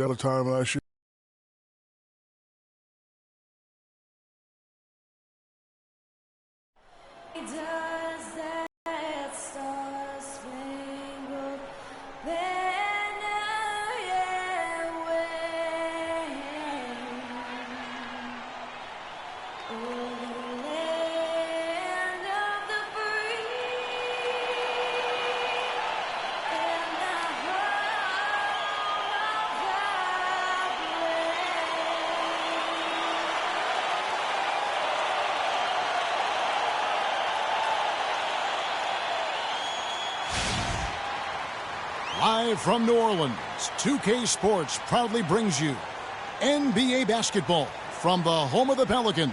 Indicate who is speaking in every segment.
Speaker 1: at a time last year.
Speaker 2: Live from New Orleans, 2K Sports proudly brings you NBA basketball from the home of the Pelicans.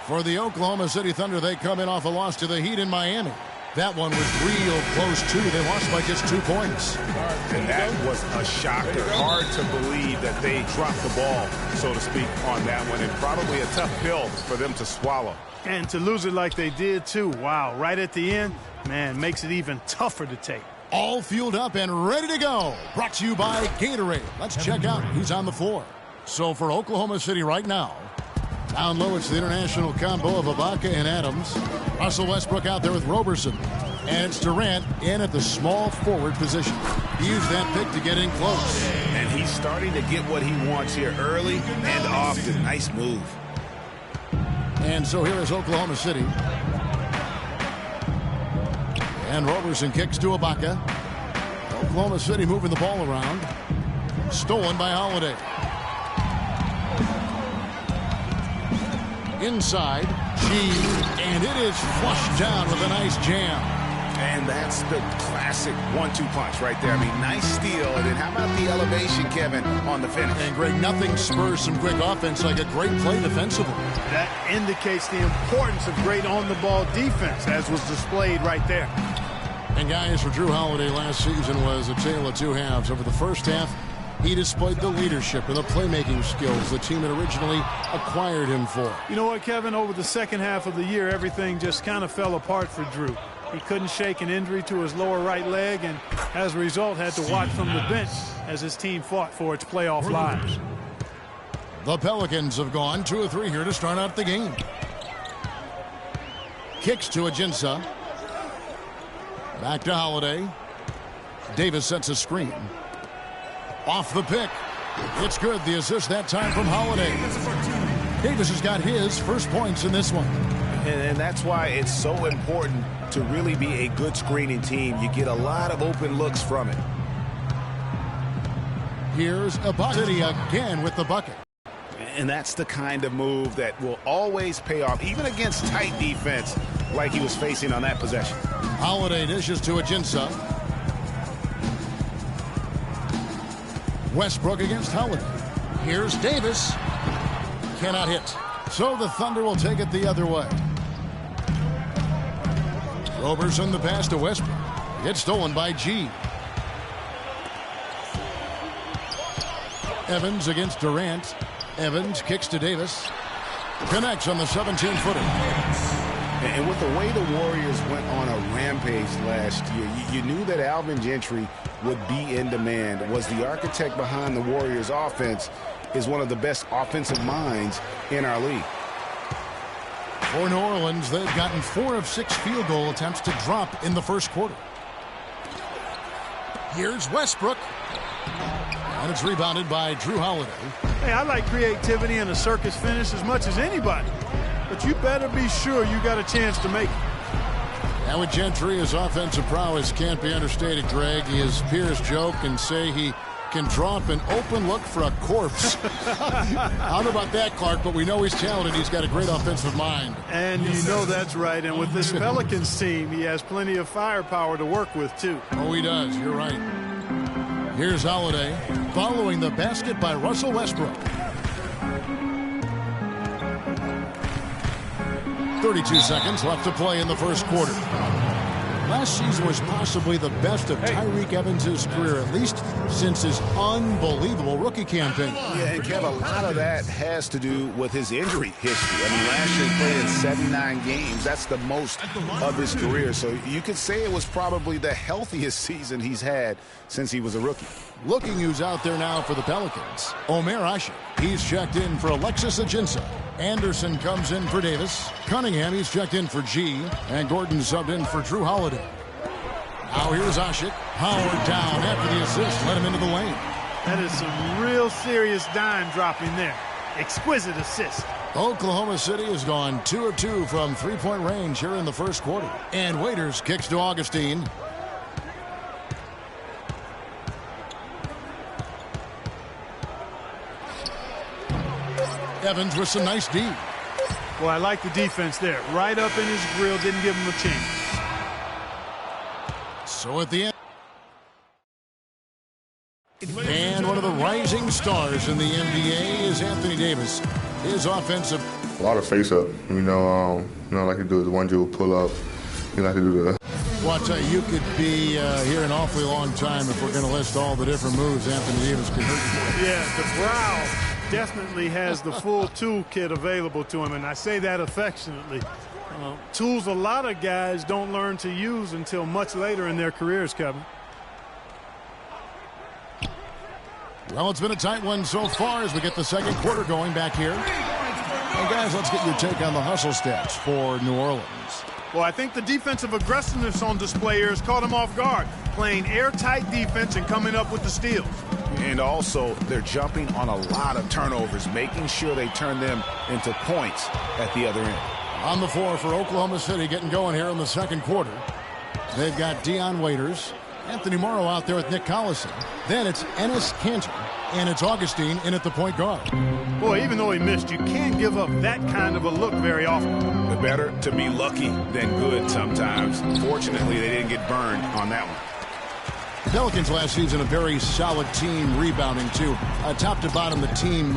Speaker 2: For the Oklahoma City Thunder, they come in off a loss to the Heat in Miami. That one was real close, too. They lost by just 2 points.
Speaker 3: And that was a shocker. Hard to believe that they dropped the ball, so to speak, on that one. And probably a tough pill for them to swallow.
Speaker 4: And to lose it like they did, too. Wow, right at the end, man, makes it even tougher to take.
Speaker 2: All fueled up and ready to go. Brought to you by Gatorade. Let's check out who's on the floor. So for Oklahoma City right now, down low it's the international combo of Ibaka and Adams. Russell Westbrook out there with Roberson. And it's Durant in at the small forward position. He used that pick to get in close.
Speaker 3: And he's starting to get what he wants here early and often. Nice move.
Speaker 2: And so here is Oklahoma City. And Roberson kicks to Ibaka. Oklahoma City moving the ball around. Stolen by Holiday. Inside. And it is flushed down with a nice jam.
Speaker 3: And that's the classic 1-2 punch right there. I mean, nice steal. And then how about the elevation, Kevin, on the finish?
Speaker 2: And Greg, nothing spurs some quick offense like a great play defensively.
Speaker 4: That indicates the importance of great on-the-ball defense, as was displayed right there.
Speaker 2: And guys, for Drew Holiday last season was a tale of two halves. Over the first half, he displayed the leadership and the playmaking skills the team had originally acquired him for.
Speaker 4: You know what, Kevin? Over the second half of the year, everything just kind of fell apart for Drew. He couldn't shake an injury to his lower right leg, and as a result, had to watch from the bench as his team fought for its playoff lives.
Speaker 2: The Pelicans have gone 2 of 3 here to start out the game. Kicks to Ajinça. Back to Holiday. Davis sets a screen. Off the pick. It's good. The assist that time from Holiday. Davis has got his first points in this one.
Speaker 3: And that's why it's so important to really be a good screening team. You get a lot of open looks from it.
Speaker 2: Here's Ibaka again with the bucket.
Speaker 3: And that's the kind of move that will always pay off, even against tight defense like he was facing on that possession.
Speaker 2: Holiday dishes to Ajinça. Westbrook against Holiday. Here's Davis. Cannot hit. So the Thunder will take it the other way. Roberson the pass to Westbrook. It's stolen by G. Evans against Durant. Evans kicks to Davis. Connects on the 17-footer.
Speaker 3: And with the way the Warriors went on a rampage last year, you knew that Alvin Gentry would be in demand. Was the architect behind the Warriors' offense, is one of the best offensive minds in our league.
Speaker 2: For New Orleans, they've gotten 4 of 6 field goal attempts to drop in the first quarter. Here's Westbrook. And it's rebounded by Drew Holiday.
Speaker 4: Hey, I like creativity and a circus finish as much as anybody. But you better be sure you got a chance to make it.
Speaker 2: And with Gentry, his offensive prowess can't be understated, Greg. His peers joke and say he can draw up an open look for a corpse. I don't know about that, Clark, but we know he's talented. He's got a great offensive mind.
Speaker 4: And you know that's right. And with this Pelicans team, he has plenty of firepower to work with, too.
Speaker 2: Oh, he does. You're right. Here's Holiday following the basket by Russell Westbrook. 32 seconds left to play in the first quarter. Last season was possibly the best of Tyreek Evans' career, at least since his unbelievable rookie campaign.
Speaker 3: Yeah, and Kev, a lot of that has to do with his injury history. I mean, last year he played in 79 games. That's the most of his career. So you could say it was probably the healthiest season he's had since he was a rookie.
Speaker 2: Looking who's out there now for the Pelicans. Omer Asik. He's checked in for Alexis Ajinça. Anderson comes in for Davis. Cunningham, he's checked in for G. And Gordon subbed in for Drew Holiday. Now here's Asik. Howard down after the assist. Let him into the lane.
Speaker 4: That is some real serious dime dropping there. Exquisite assist.
Speaker 2: Oklahoma City has gone 2 of 2 from three-point range here in the first quarter. And Waiters kicks to Augustine. Evans with some nice D.
Speaker 4: Well, I like the defense there. Right up in his grill, didn't give him a chance.
Speaker 2: So at the end. And one of the rising stars in the NBA is Anthony Davis. His offensive.
Speaker 1: A lot of face-up, like to do the one dribble pull-up. You like to do the.
Speaker 2: Well, I'll tell you, you could be here an awfully long time if we're going to list all the different moves Anthony Davis can hurt you.
Speaker 4: Yeah, the brow definitely has the full toolkit available to him, and I say that affectionately. Tools a lot of guys don't learn to use until much later in their careers, Kevin.
Speaker 2: Well, it's been a tight one so far as we get the second quarter going back here. And guys, let's get your take on the hustle stats for New Orleans.
Speaker 4: Well, I think the defensive aggressiveness on display here has caught them off guard, playing airtight defense and coming up with the steals.
Speaker 3: And also, they're jumping on a lot of turnovers, making sure they turn them into points at the other end.
Speaker 2: On the floor for Oklahoma City getting going here in the second quarter. They've got Dion Waiters, Anthony Morrow out there with Nick Collison. Then it's Enes Kanter, and it's Augustine in at the point guard.
Speaker 4: Boy, even though he missed, you can't give up that kind of a look very often.
Speaker 3: Better to be lucky than good sometimes. Fortunately, they didn't get burned on that one.
Speaker 2: The Pelicans last season, a very solid team rebounding, too. Top to bottom, the team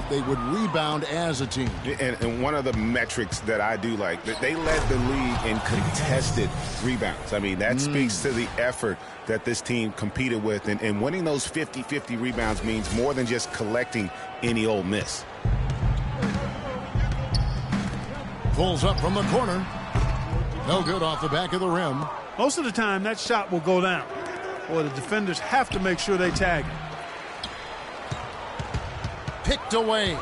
Speaker 2: they would rebound as a team.
Speaker 3: And one of the metrics that I do like, they led the league in contested rebounds. I mean, that speaks to the effort that this team competed with. And winning those 50-50 rebounds means more than just collecting any old miss.
Speaker 2: Pulls up from the corner. No good off the back of the rim.
Speaker 4: Most of the time, that shot will go down. Boy, the defenders have to make sure they tag him.
Speaker 2: Picked away.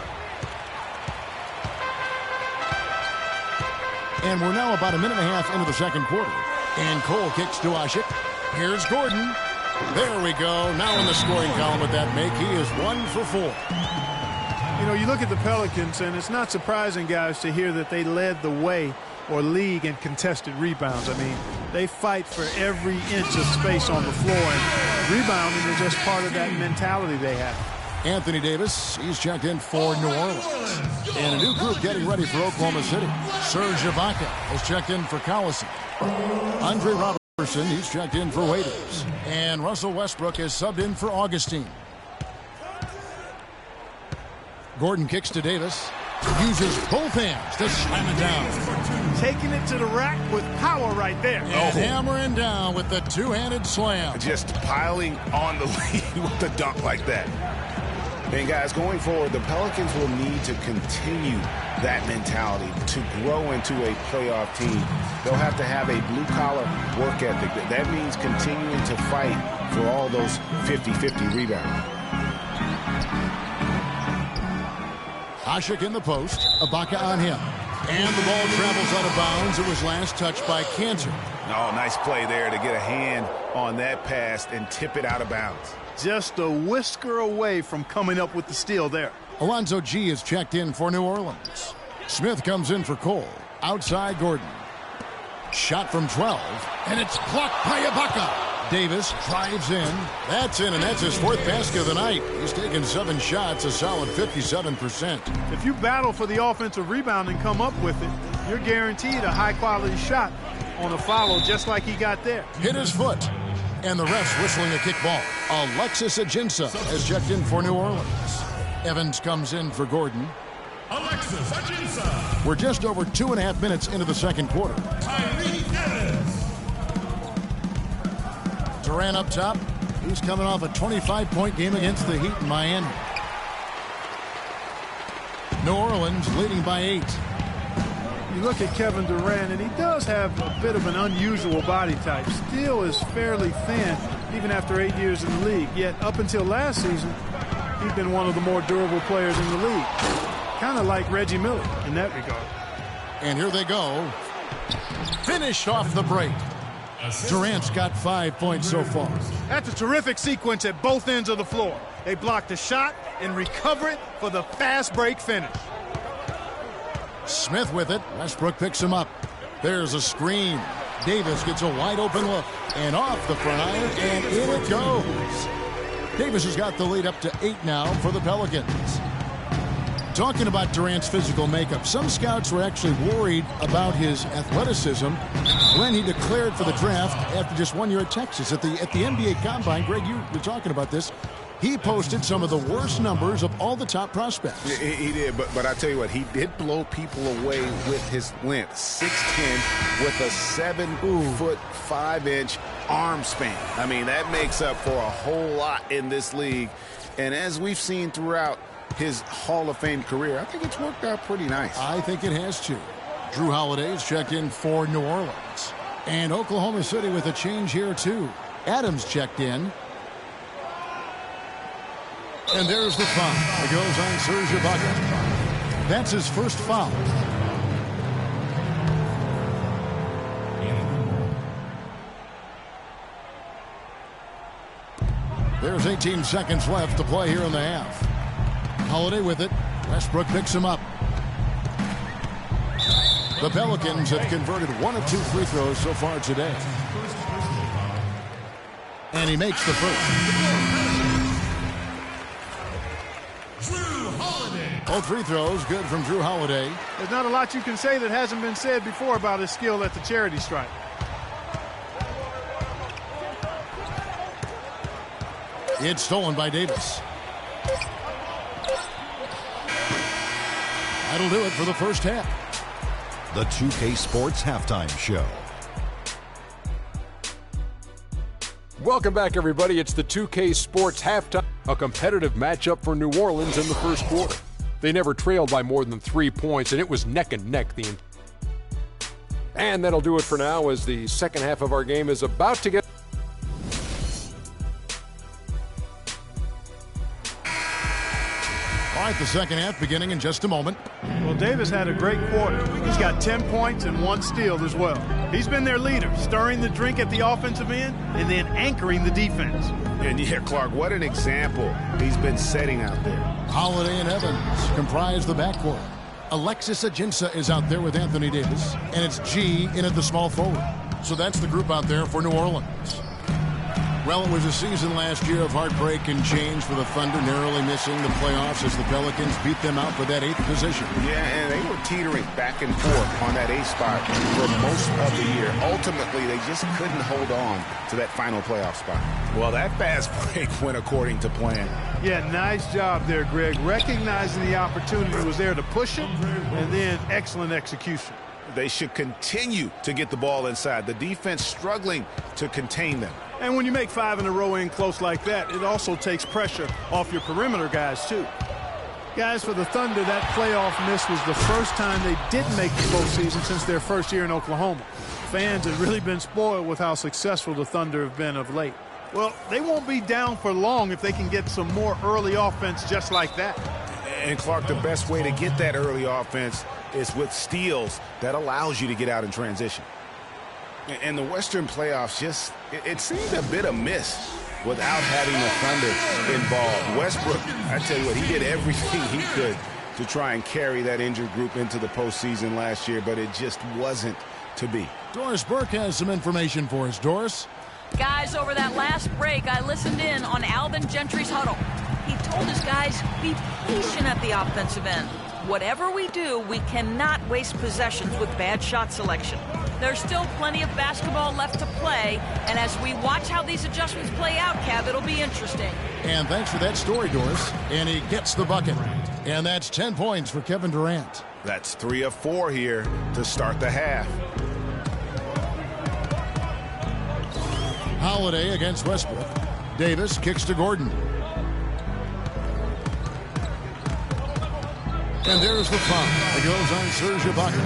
Speaker 2: And we're now about a minute and a half into the second quarter. And Cole kicks to Asik. Here's Gordon. There we go. Now in the scoring column with that make. He is 1 for 4.
Speaker 4: You know, you look at the Pelicans, and it's not surprising, guys, to hear that they led the way or league in contested rebounds. I mean, they fight for every inch of space on the floor, and rebounding is just part of that mentality they have.
Speaker 2: Anthony Davis, he's checked in for New Orleans. And a new group getting ready for Oklahoma City. Serge Ibaka has checked in for Collison. Andre Robertson, he's checked in for Waiters. And Russell Westbrook is subbed in for Augustine. Gordon kicks to Davis. Uses both hands to slam it down.
Speaker 4: Taking it to the rack with power right there.
Speaker 2: And hammering down with the two-handed slam.
Speaker 3: Just piling on the lead with a dunk like that. And guys, going forward, the Pelicans will need to continue that mentality to grow into a playoff team. They'll have to have a blue-collar work ethic. That means continuing to fight for all those 50-50 rebounds.
Speaker 2: Asik in the post. Ibaka on him. And the ball travels out of bounds. It was last touched by Kanter.
Speaker 3: Oh, nice play there to get a hand on that pass and tip it out of bounds.
Speaker 4: Just a whisker away from coming up with the steal there.
Speaker 2: Alonzo G is checked in for New Orleans. Smith comes in for Cole. Outside Gordon. Shot from 12. And it's blocked by Ibaka. Davis drives in. That's in, and that's his 4th basket of the night. He's taken 7 shots, a solid 57%.
Speaker 4: If you battle for the offensive rebound and come up with it, you're guaranteed a high-quality shot on a follow just like he got there.
Speaker 2: Hit his foot. And the refs whistling a kick ball. Alexis Ajinça has checked in for New Orleans. Evans comes in for Gordon.
Speaker 5: Alexis Ajinça.
Speaker 2: We're just over 2.5 minutes into the second quarter.
Speaker 5: Tyree Evans.
Speaker 2: Durant up top. He's coming off a 25-point game against the Heat in Miami. New Orleans leading by 8.
Speaker 4: You look at Kevin Durant, and he does have a bit of an unusual body type. Still is fairly thin, even after 8 years in the league. Yet up until last season, he's been one of the more durable players in the league. Kind of like Reggie Miller in that regard.
Speaker 2: And here they go. Finished off the break. Durant's got 5 points so far.
Speaker 4: That's a terrific sequence at both ends of the floor. They block the shot and recover it for the fast break finish.
Speaker 2: Smith with it. Westbrook picks him up. There's a screen. Davis gets a wide open look. And off the front iron, and in it goes. Davis has got the lead up to 8 now for the Pelicans. Talking about Durant's physical makeup, some scouts were actually worried about his athleticism when he declared for the draft after just 1 year at Texas. At the NBA Combine, Greg, you were talking about this. He posted some of the worst numbers of all the top prospects.
Speaker 3: Yeah, he did, but I tell you what, he did blow people away with his length. 6'10", with a 7-foot 5-inch arm span. I mean, that makes up for a whole lot in this league. And as we've seen throughout his Hall of Fame career, I think it's worked out pretty nice.
Speaker 2: I think it has too. Drew Holiday's checked in for New Orleans. And Oklahoma City with a change here too. Adams checked in. And there's the foul. It goes on Serge Ibaka. That's his first foul. There's 18 seconds left to play here in the half. Holiday with it. Westbrook picks him up. The Pelicans have converted 1 of 2 free throws so far today. And he makes the first. Both free throws good from Drew Holiday.
Speaker 4: There's not a lot you can say that hasn't been said before about his skill at the charity stripe.
Speaker 2: It's stolen by Davis. That'll do it for the first half.
Speaker 5: The 2K Sports Halftime Show.
Speaker 6: Welcome back, everybody. It's the 2K Sports Halftime, a competitive matchup for New Orleans in the first quarter. They never trailed by more than 3 points, and it was neck and neck. And that'll do it for now, as the second half of our game is about to get...
Speaker 2: All right, the second half beginning in just a moment.
Speaker 4: Well, Davis had a great quarter. He's got 10 points and 1 steal as well. He's been their leader, stirring the drink at the offensive end and then anchoring the defense.
Speaker 3: And yeah, Clark, what an example he's been setting out there.
Speaker 2: Holiday and Evans comprise the backcourt. Alexis Ajinça is out there with Anthony Davis, and it's G in at the small forward. So that's the group out there for New Orleans. Well, it was a season last year of heartbreak and change for the Thunder, narrowly missing the playoffs as the Pelicans beat them out for that 8th position.
Speaker 3: Yeah, and they were teetering back and forth on that 8th spot for most of the year. Ultimately, they just couldn't hold on to that final playoff spot. Well, that fast break went according to plan.
Speaker 4: Yeah, nice job there, Greg. Recognizing the opportunity was there to push it, and then excellent execution.
Speaker 3: They should continue to get the ball inside. The defense struggling to contain them.
Speaker 4: And when you make 5 in a row in close like that, it also takes pressure off your perimeter guys, too. Guys, for the Thunder, that playoff miss was the first time they didn't make the postseason since their first year in Oklahoma. Fans have really been spoiled with how successful the Thunder have been of late. Well, they won't be down for long if they can get some more early offense just like that.
Speaker 3: And, Clark, the best way to get that early offense is with steals that allows you to get out in transition. And the Western playoffs just, it seemed a bit amiss without having the Thunder involved. Westbrook, I tell you what, he did everything he could to try and carry that injured group into the postseason last year, but it just wasn't to be.
Speaker 2: Doris Burke has some information for us. Doris?
Speaker 7: Guys, over that last break, I listened in on Alvin Gentry's huddle. He told his guys, be patient at the offensive end. Whatever we do, we cannot waste possessions with bad shot selection. There's still plenty of basketball left to play, and as we watch how these adjustments play out, Cav, it'll be interesting.
Speaker 2: And thanks for that story, Doris. And he gets the bucket. And that's 10 points for Kevin Durant.
Speaker 3: That's 3 of 4 here to start the half.
Speaker 2: Holiday against Westbrook. Davis kicks to Gordon. And there's the foul. It goes on Serge Ibaka.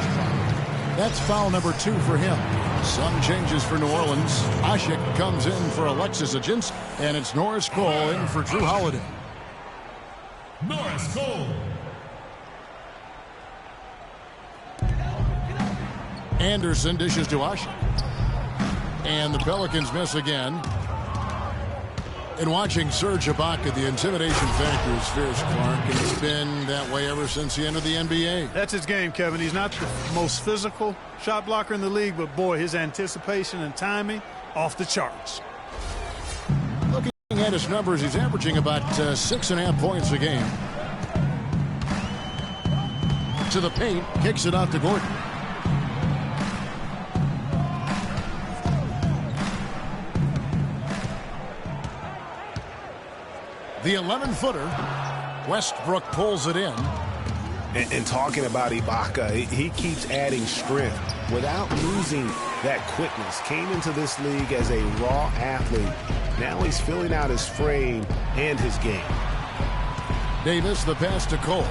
Speaker 2: That's foul number 2 for him. Some changes for New Orleans. Ashik comes in for Alexis Ajinski, and it's Norris Cole in for Drew Holiday.
Speaker 8: Norris Cole.
Speaker 2: Anderson dishes to Ashik. And the Pelicans miss again. And watching Serge Ibaka, the intimidation factor is fierce, Clark, and it's been that way ever since he entered the NBA.
Speaker 4: That's his game, Kevin. He's not the most physical shot blocker in the league, but boy, his anticipation and timing off the charts.
Speaker 2: Looking at his numbers, he's averaging about 6.5 points a game. To the paint, kicks it out to Gordon. The 11-footer, Westbrook pulls it in.
Speaker 3: And talking about Ibaka, he keeps adding strength without losing that quickness. Came into this league as a raw athlete. Now he's filling out his frame and his game.
Speaker 2: Davis, the pass to Cole.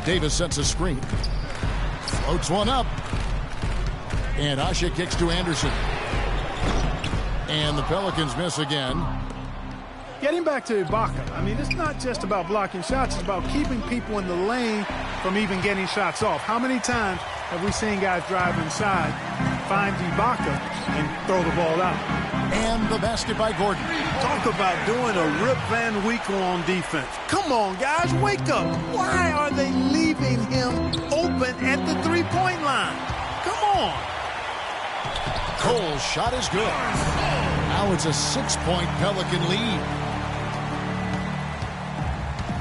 Speaker 2: Davis sets a screen. Floats one up. And Asha kicks to Anderson. And the Pelicans miss again.
Speaker 4: Getting back to Ibaka, I mean, it's not just about blocking shots. It's about keeping people in the lane from even getting shots off. How many times have we seen guys drive inside, find Ibaka, and throw the ball out?
Speaker 2: And the basket by Gordon.
Speaker 4: Talk about doing a Rip Van Winkle on defense. Come on, guys, wake up. Why are they leaving him open at the three-point line? Come on.
Speaker 2: Cole's shot is good. Now it's a 6-point Pelican lead.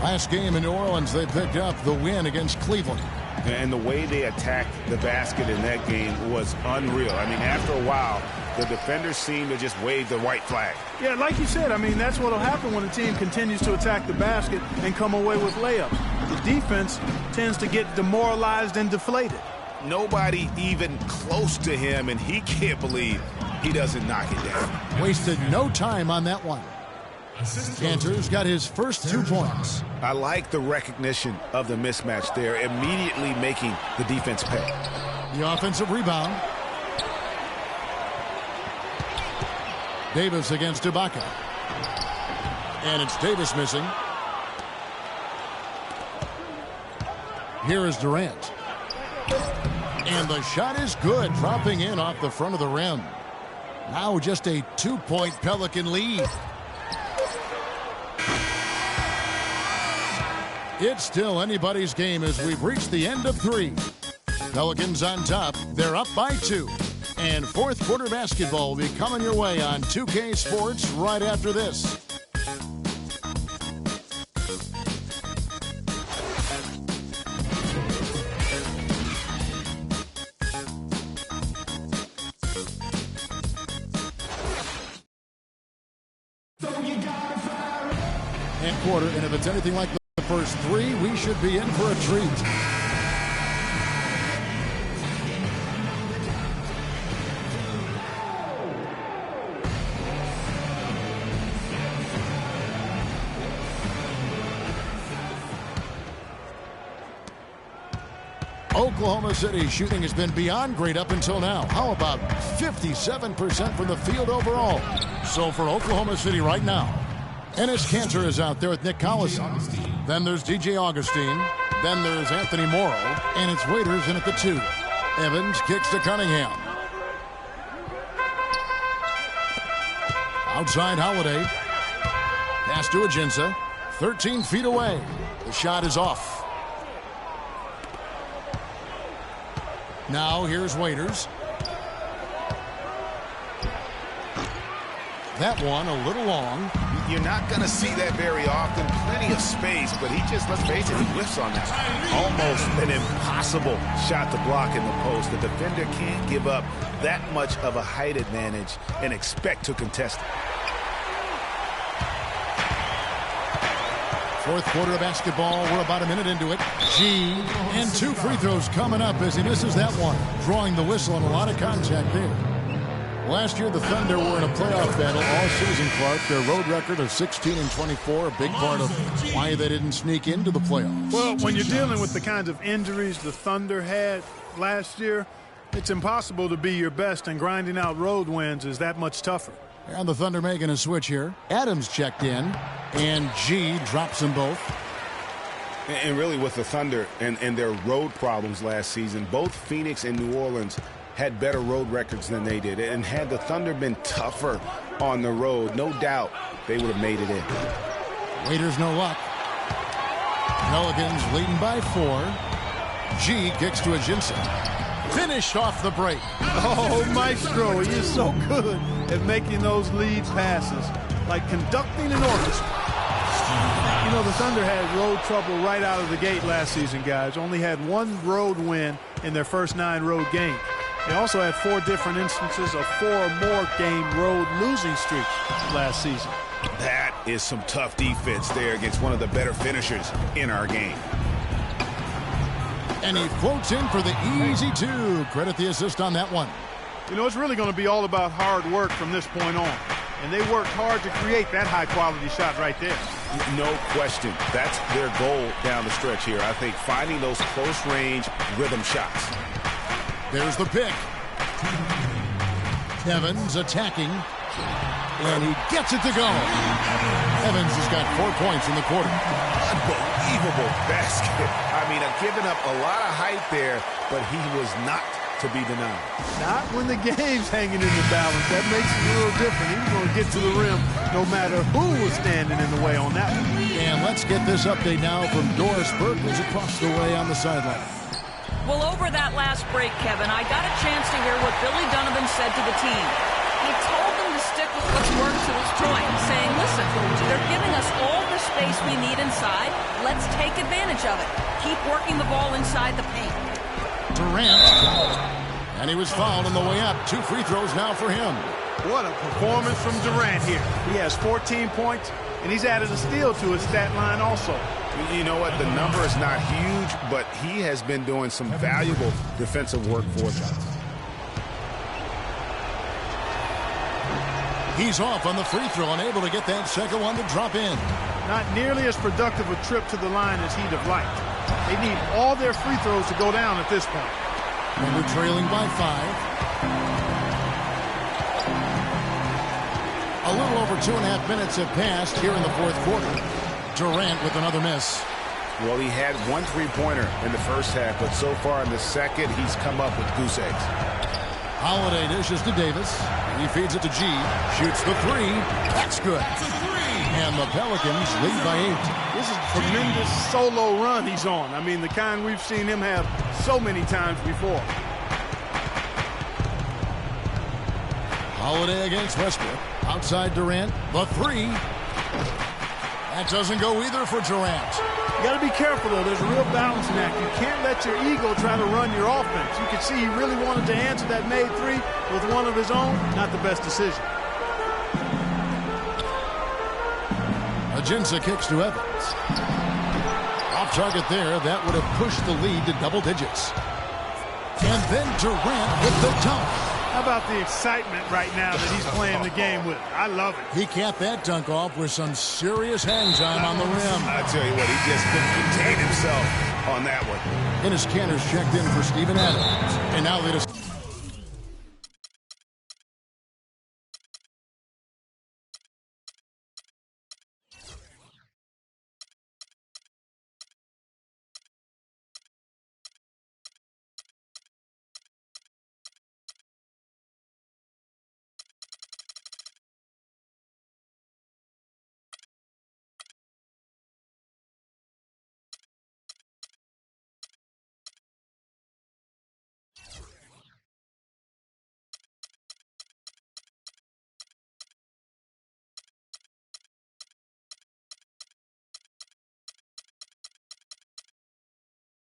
Speaker 2: Last game in New Orleans, they picked up the win against Cleveland.
Speaker 3: And the way they attacked the basket in that game was unreal. I mean, after a while, the defenders seemed to just wave the white flag.
Speaker 4: Yeah, like you said, I mean, that's what will happen when a team continues to attack the basket and come away with layups. The defense tends to get demoralized and deflated.
Speaker 3: Nobody even close to him, and he can't believe he doesn't knock it down.
Speaker 2: Wasted no time on that one. Cantor's got his first 2 points.
Speaker 3: I like the recognition of the mismatch there, immediately making the defense pay.
Speaker 2: The offensive rebound. Davis against Ibaka. And it's Davis missing. Here is Durant. And the shot is good, dropping in off the front of the rim. Now just a 2-point Pelican lead. It's still anybody's game as we've reached the end of 3. Pelicans on top. They're up by 2. And fourth quarter basketball will be coming your way on 2K Sports right after this. And quarter, and if it's anything like the first 3, we should be in for a treat. Oklahoma City shooting has been beyond great up until now. How about 57% from the field overall? So for Oklahoma City right now, Enes Kanter is out there with Nick Collison. Then there's DJ Augustine. Then there's Anthony Morrow. And it's Waiters in at the 2. Evans kicks to Cunningham. Outside Holiday. Pass to Ajinça. 13 feet away. The shot is off. Now here's Waiters. That one a little long.
Speaker 3: You're not going to see that very often. Plenty of space, but he just, let's face it, he whiffs on that. Almost an impossible shot to block in the post. The defender can't give up that much of a height advantage and expect to contest it.
Speaker 2: Fourth quarter of basketball. We're about a minute into it. G. And 2 free throws coming up as he misses that one. Drawing the whistle and a lot of contact there. Last year, the Thunder were in a playoff battle all season, Clark. Their road record of 16-24, a big part of why they didn't sneak into the playoffs.
Speaker 4: Well, when you're dealing with the kinds of injuries the Thunder had last year, it's impossible to be your best, and grinding out road wins is that much tougher.
Speaker 2: And the Thunder making a switch here. Adams checked in, and G drops them both.
Speaker 3: And really with the Thunder and their road problems last season, both Phoenix and New Orleans had better road records than they did. And had the Thunder been tougher on the road, no doubt they would have made it in.
Speaker 2: Waiters no luck. Pelicans leading by 4. G kicks to Ajinça. Finished off the break.
Speaker 4: Oh, Maestro, he is so good at making those lead passes, like conducting an orchestra. You know, the Thunder had road trouble right out of the gate last season, guys. Only had 1 road win in their first 9 road games. They also had 4 different instances of 4 or more game road losing streaks last season.
Speaker 3: That is some tough defense there against one of the better finishers in our game.
Speaker 2: And he floats in for the easy 2. Credit the assist on that one.
Speaker 4: You know, it's really going to be all about hard work from this point on. And they worked hard to create that high-quality shot right there.
Speaker 3: No question. That's their goal down the stretch here. I think finding those close-range rhythm shots.
Speaker 2: There's the pick. Evans attacking. And he gets it to go. Evans has got 4 points in the quarter.
Speaker 3: Unbelievable basket. I mean, giving up a lot of height there, but he was not to be denied.
Speaker 4: Not when the game's hanging in the balance. That makes it a little different. He was going to get to the rim no matter who was standing in the way on that one.
Speaker 2: And let's get this update now from Doris Burke, who's across the way on the sideline.
Speaker 7: Well, over that last break, Kevin, I got a chance to hear what Billy Donovan said to the team. He told them to stick with what's worked to this point, saying, listen, they're giving us all the space we need inside. Let's take advantage of it. Keep working the ball inside the paint.
Speaker 2: Durant, and he was fouled on the way up. 2 free throws now for him.
Speaker 4: What a performance from Durant here. He has 14 points, and he's added a steal to his stat line also.
Speaker 3: You know what? The number is not huge, but he has been doing some valuable defensive work for them.
Speaker 2: He's off on the free throw, unable to get that second one to drop in.
Speaker 4: Not nearly as productive a trip to the line as he'd have liked. They need all their free throws to go down at this point.
Speaker 2: And we're trailing by 5. A little over 2.5 minutes have passed here in the fourth quarter. Durant with another miss.
Speaker 3: Well, he had 1 3-pointer in the first half, but so far in the second, he's come up with goose eggs.
Speaker 2: Holiday dishes to Davis. He feeds it to G. Shoots the 3. That's good. And the Pelicans lead by 8.
Speaker 4: This is a tremendous solo run he's on. I mean, the kind we've seen him have so many times before.
Speaker 2: Holiday against Westbrook. Outside Durant. The 3. That doesn't go either for Durant.
Speaker 4: You got to be careful, though. There's a real balancing act. You can't let your ego try to run your offense. You could see he really wanted to answer that made 3 with one of his own. Not the best decision.
Speaker 2: Ajinça kicks to Evans. Off target there. That would have pushed the lead to double digits. And then Durant with the dunk.
Speaker 4: How about the excitement right now that he's playing the game with? I love it.
Speaker 2: He capped that dunk off with some serious hang time on the rim.
Speaker 3: I tell you what, he just couldn't contain himself on that one.
Speaker 2: Dennis Cantor's checked in for Steven Adams. And now they just...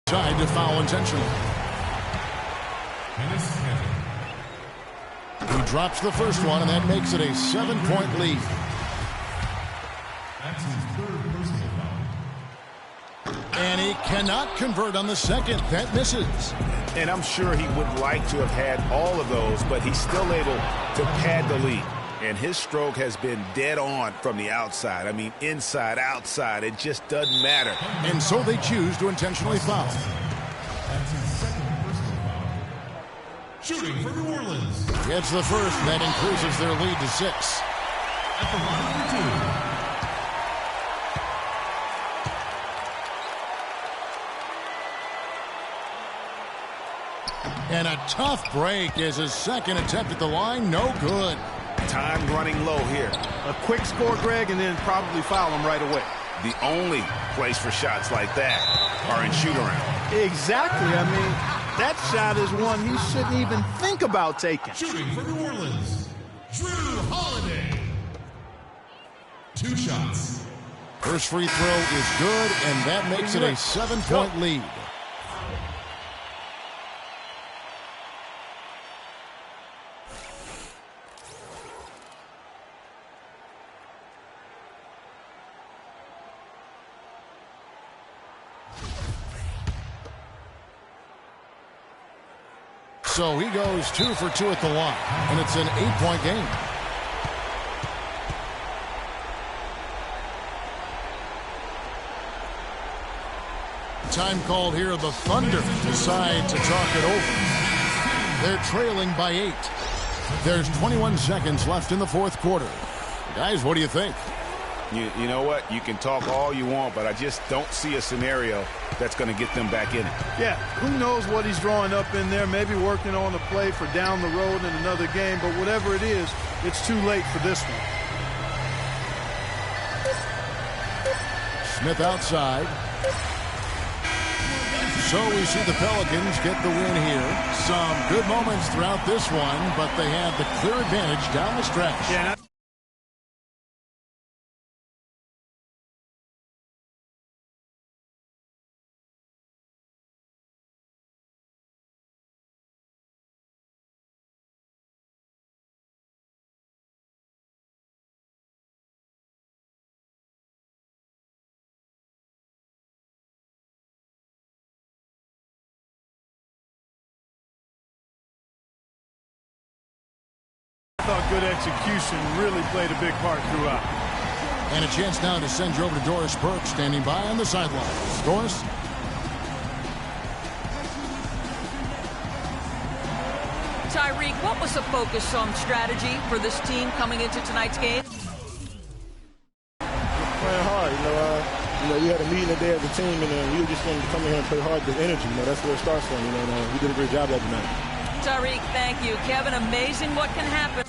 Speaker 2: tried to foul intentionally. He drops the first one, and that makes it a 7-point lead. And he cannot convert on the second. That misses.
Speaker 3: And I'm sure he would like to have had all of those, but he's still able to pad the lead. And his stroke has been dead on from the outside. I mean, inside, outside, it just doesn't matter.
Speaker 2: And so they choose to intentionally foul.
Speaker 8: Shooting for New Orleans.
Speaker 2: Gets the first, and that increases their lead to 6.
Speaker 8: At the line for 2.
Speaker 2: And a tough break as his second attempt at the line, no good.
Speaker 3: Time running low here.
Speaker 4: A quick score, Greg, and then probably foul him right away.
Speaker 3: The only place for shots like that are in shoot-around.
Speaker 4: Exactly. I mean, that shot is one he shouldn't even think about taking.
Speaker 8: Shooting for New Orleans, Drew Holiday. 2 shots.
Speaker 2: First free throw is good, and that makes it a 7-point lead. So he goes 2 for 2 at the line, and it's an 8-point game. Time called here. The Thunder decide to talk it over. They're trailing by 8. There's 21 seconds left in the fourth quarter. Guys, what do you think?
Speaker 3: You know what? You can talk all you want, but I just don't see a scenario that's going to get them back in it.
Speaker 4: Yeah, who knows what he's drawing up in there, maybe working on a play for down the road in another game, but whatever it is, it's too late for this one.
Speaker 2: Smith outside. So we see the Pelicans get the win here. Some good moments throughout this one, but they have the clear advantage down the stretch.
Speaker 4: Yeah. I thought good execution really played a big part throughout.
Speaker 2: And a chance now to send you over to Doris Burke, standing by on the sidelines. Doris?
Speaker 7: Tyreek, what was the focus on strategy for this team coming into tonight's game?
Speaker 9: Playing hard, you had a meeting today as a team, and we just wanted to come in here and play hard with energy. That's where it starts from. We did a great job that night.
Speaker 7: Tyreek, thank you. Kevin, amazing what can happen.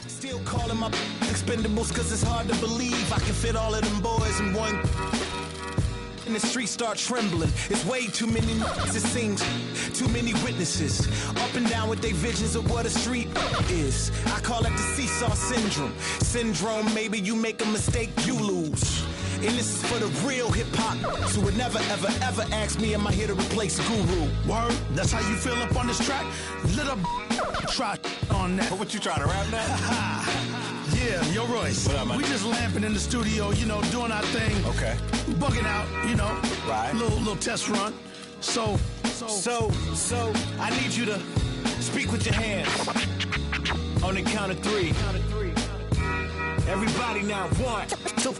Speaker 10: Still calling my expendables cause it's hard to believe I can fit all of them boys in one. And the streets start trembling. It's way too many it seems. Too many witnesses. Up and down with their visions of what a street is. I call it the seesaw syndrome. Syndrome, maybe you make a mistake, you lose. And this is for the real hip-hop. So would never, ever, ever ask me, am I here to replace Guru?
Speaker 11: Word? That's how you feel up on this track? Little try on that.
Speaker 10: What you trying to rap now?
Speaker 11: Yeah, yo, Royce.
Speaker 10: What up, man?
Speaker 11: We just lamping in the studio, doing our thing.
Speaker 10: Okay.
Speaker 11: Bugging out,
Speaker 10: Right.
Speaker 11: Little test run. So,
Speaker 10: I need you to speak with your hands. On the count of 3. Everybody now, 1, 2,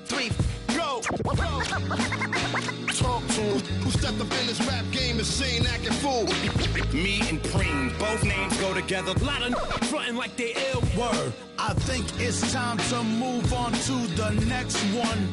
Speaker 10: 3, go!
Speaker 11: talk to him. Who stepped up in this rap game and seen acting fool?
Speaker 10: Me and Preem, both names go together. Lot of frontin' like they ill.
Speaker 11: Word. I think it's time to move on to the next one.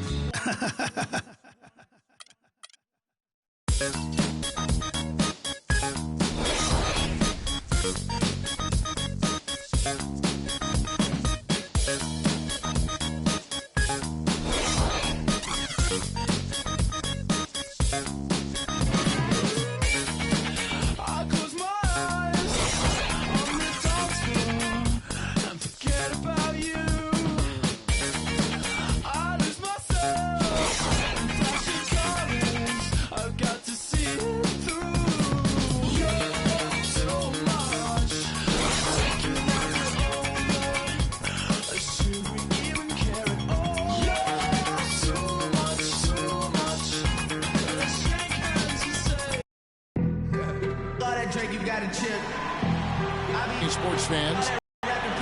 Speaker 2: Sports fans,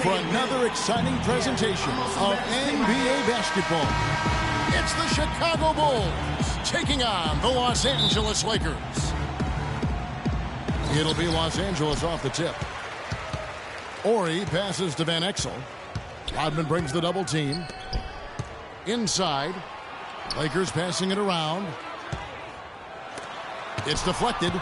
Speaker 2: for another exciting presentation of NBA basketball. It's the Chicago Bulls taking on the Los Angeles Lakers. It'll be Los Angeles off the tip. Ori passes to Van Exel. Rodman brings the double team. Inside. Lakers passing it around. It's deflected.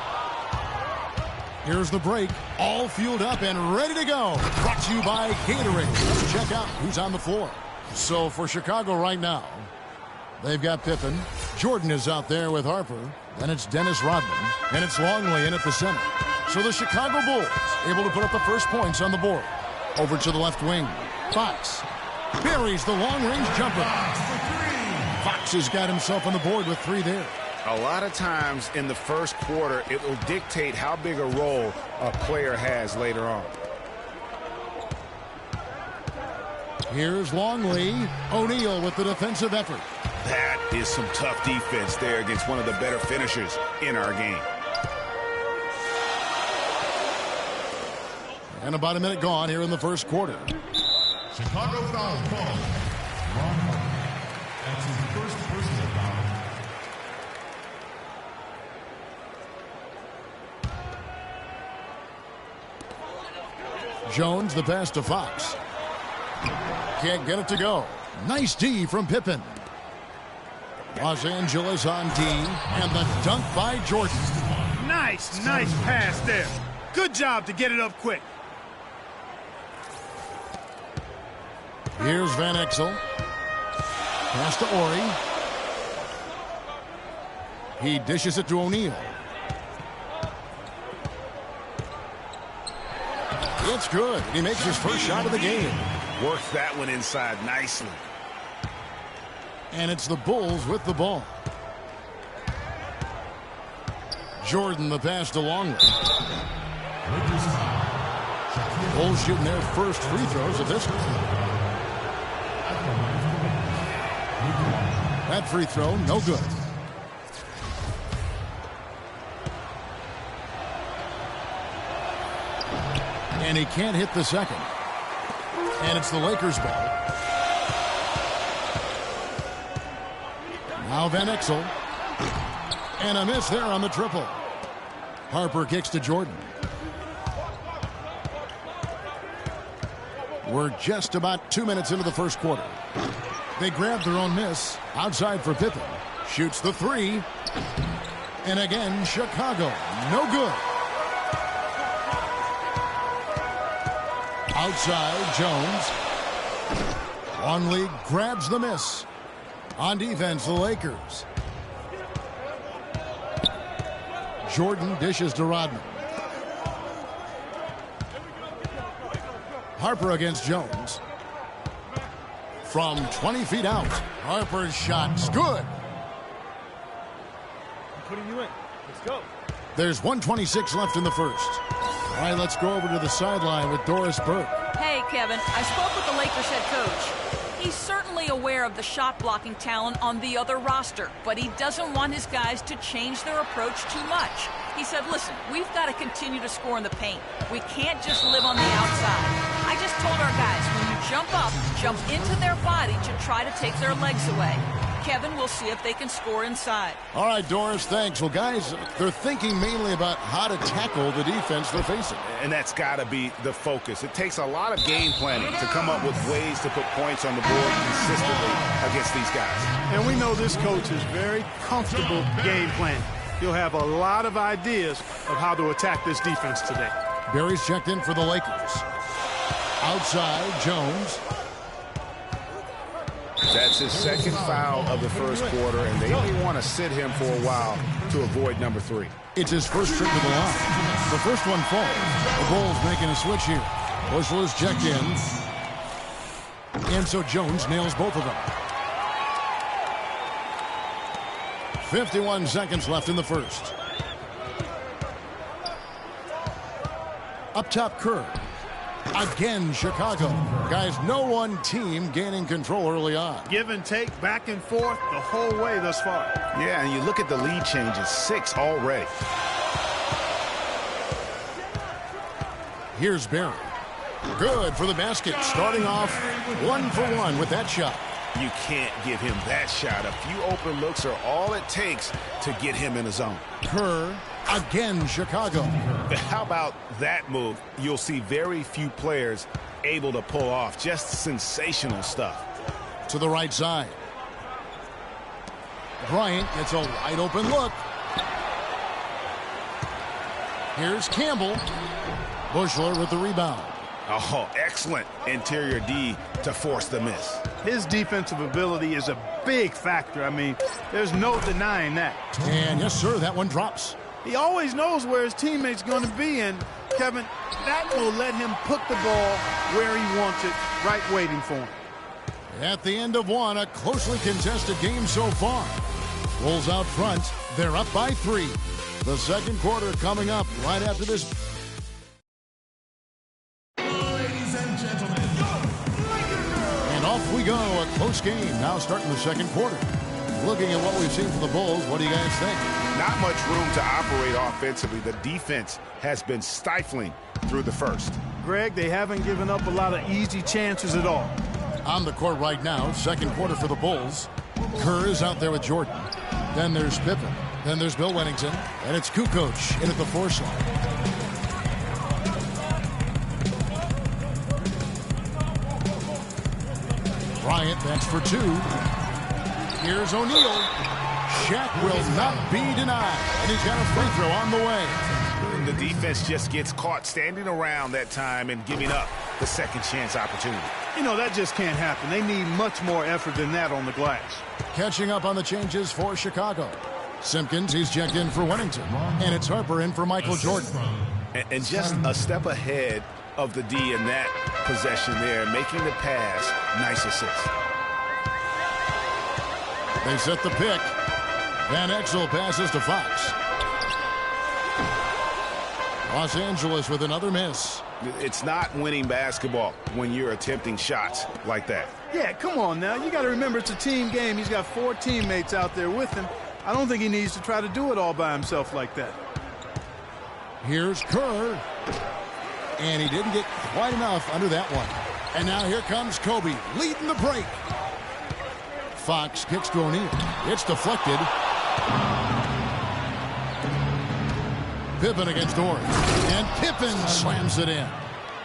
Speaker 2: Here's the break. All fueled up and ready to go. Brought to you by Gatorade. Let's check out who's on the floor. So for Chicago right now, they've got Pippen. Jordan is out there with Harper. Then it's Dennis Rodman. And it's Longley in at the center. So the Chicago Bulls able to put up the first points on the board. Over to the left wing. Fox buries the long-range jumper. Fox has got himself on the board with 3 there.
Speaker 3: A lot of times in the first quarter, it will dictate how big a role a player has later on.
Speaker 2: Here's Longley. O'Neal with the defensive effort.
Speaker 3: That is some tough defense there against one of the better finishers in our game.
Speaker 2: And about a minute gone here in the first quarter.
Speaker 8: Chicago foul call. That's his first personal foul.
Speaker 2: Jones, the pass to Fox. Can't get it to go. Nice D from Pippen. Los Angeles on D, and the dunk by Jordan.
Speaker 4: Nice pass there. Good job to get it up quick.
Speaker 2: Here's Van Exel. Pass to Ori. He dishes it to O'Neal. It's good. He makes his first shot of the game.
Speaker 3: Works that one inside nicely.
Speaker 2: And it's the Bulls with the ball. Jordan the pass to Longley. Bulls shooting their first free throws of this one. That free throw, no good. And he can't hit the second. And it's the Lakers ball. Now Van Exel. And a miss there on the triple. Harper kicks to Jordan. We're just about 2 minutes into the first quarter. They grab their own miss. Outside for Pippen. Shoots the 3. And again, Chicago. No good. Outside, Jones. Longley grabs the miss. On defense, the Lakers. Jordan dishes to Rodman. Harper against Jones. From 20 feet out, Harper's shot's good.
Speaker 4: I'm putting you in. Let's go.
Speaker 2: There's 1:26 left in the first. All right, let's go over to the sideline with Doris Burke.
Speaker 7: Hey, Kevin, I spoke with the Lakers head coach. He's certainly aware of the shot-blocking talent on the other roster, but he doesn't want his guys to change their approach too much. He said, listen, we've got to continue to score in the paint. We can't just live on the outside. I just told our guys, when you jump up, jump into their body to try to take their legs away. Kevin, we'll see if they can score inside.
Speaker 2: All right, Doris, thanks. Well, guys, they're thinking mainly about how to tackle the defense they're facing.
Speaker 3: And that's got to be the focus. It takes a lot of game planning to come up with ways to put points on the board consistently against these guys.
Speaker 4: And we know this coach is very comfortable game planning. He'll have a lot of ideas of how to attack this defense today.
Speaker 2: Barry's checked in for the Lakers. Outside, Jones.
Speaker 3: That's his second foul of the first quarter, and they only want to sit him for a while to avoid number 3.
Speaker 2: It's his first trip to the line. The first one falls. The Bulls making a switch here. Bushel is checked in. And so Jones nails both of them. 51 seconds left in the first. Up top, Kerr. Again, Chicago. Guys, no one team gaining control early on.
Speaker 4: Give and take, back and forth, the whole way thus far.
Speaker 3: Yeah, and you look at the lead changes, 6 already.
Speaker 2: Here's Barry. Good for the basket. Starting off 1 for 1 with that shot.
Speaker 3: You can't give him that shot. A few open looks are all it takes to get him in the zone.
Speaker 2: Kerr, again, Chicago.
Speaker 3: How about that move? You'll see very few players able to pull off. Just sensational stuff.
Speaker 2: To the right side. Bryant gets a wide open look. Here's Campbell. Bushler with the rebound.
Speaker 3: Oh, excellent interior D to force the miss.
Speaker 4: His defensive ability is a big factor. I mean, there's no denying that.
Speaker 2: And yes, sir, that one drops.
Speaker 4: He always knows where his teammate's going to be, and Kevin, that will let him put the ball where he wants it, right waiting for him.
Speaker 2: At the end of one, a closely contested game so far. Bulls out front. They're up by 3. The second quarter coming up right after this. And off we go, a close game now starting the second quarter. Looking at what we've seen from the Bulls, what do you guys think?
Speaker 3: Not much room to operate offensively. The defense has been stifling through the first.
Speaker 4: Greg, they haven't given up a lot of easy chances at all.
Speaker 2: On the court right now, second quarter for the Bulls. Kerr is out there with Jordan. Then there's Pippen. Then there's Bill Wennington. And it's Kukoc in at the 4 slot. Bryant backs for 2. Here's O'Neal. Shaq will not be denied. And he's got a free throw on the way.
Speaker 3: The defense just gets caught standing around that time and giving up the second chance opportunity.
Speaker 4: You know, that just can't happen. They need much more effort than that on the glass.
Speaker 2: Catching up on the changes for Chicago. Simpkins, he's checked in for Wennington. And it's Harper in for Michael Jordan.
Speaker 3: And just a step ahead of the D in that possession there, making the pass. Nice assist.
Speaker 2: They set the pick. Van Exel passes to Fox. Los Angeles with another miss.
Speaker 3: It's not winning basketball when you're attempting shots like that.
Speaker 4: Yeah, come on now. You got to remember it's a team game. He's got 4 teammates out there with him. I don't think he needs to try to do it all by himself like that.
Speaker 2: Here's Kerr. And he didn't get quite enough under that one. And now here comes Kobe leading the break. Fox kicks to O'Neal. It's deflected. Pippen against Orange. And Pippen slams it in.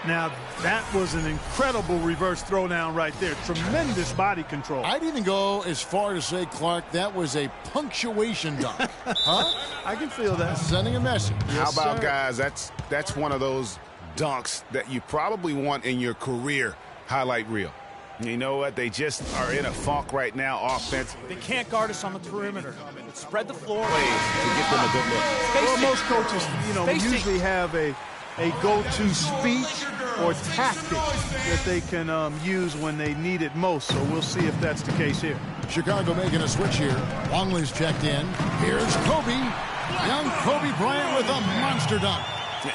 Speaker 4: Now, that was an incredible reverse throwdown right there. Tremendous body control.
Speaker 2: I'd even go as far to say, Clark, that was a punctuation dunk. Huh?
Speaker 4: I can feel that.
Speaker 2: Sending a message.
Speaker 3: How about,
Speaker 4: sir.
Speaker 3: guys, that's one of those dunks that you probably want in your career highlight reel. You know what? They just are in a funk right now offensively.
Speaker 12: They can't guard us on the perimeter. Spread the floor.
Speaker 3: Plays to get them a good look.
Speaker 4: Well, most coaches, usually have a go-to speech or tactic that they can use when they need it most. So we'll see if that's the case here.
Speaker 2: Chicago making a switch here. Longley's checked in. Here's Kobe. Young Kobe Bryant with a monster dunk.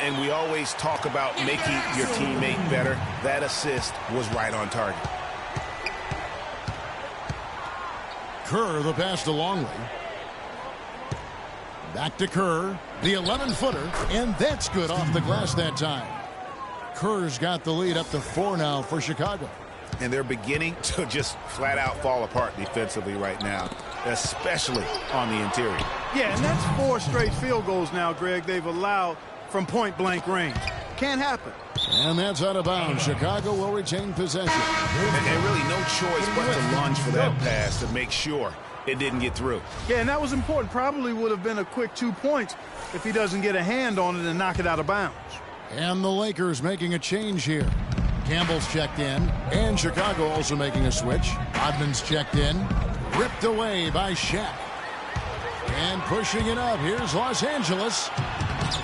Speaker 3: And we always talk about making your teammate better. That assist was right on target.
Speaker 2: Kerr, the pass to Longley. Back to Kerr, the 11-footer, and that's good off the glass that time. Kerr's got the lead up to 4 now for Chicago.
Speaker 3: And they're beginning to just flat out fall apart defensively right now, especially on the interior.
Speaker 4: Yeah, and that's 4 straight field goals now, Greg, they've allowed from point-blank range. Can't happen.
Speaker 2: And that's out of bounds. Chicago will retain possession.
Speaker 3: And really no choice but to lunge for that pass to make sure it didn't get through.
Speaker 4: Yeah, and that was important. Probably would have been a quick 2 points if he doesn't get a hand on it and knock it out of bounds.
Speaker 2: And the Lakers making a change here. Campbell's checked in, and Chicago also making a switch. Odman's checked in, ripped away by Shaq. And pushing it up, here's Los Angeles.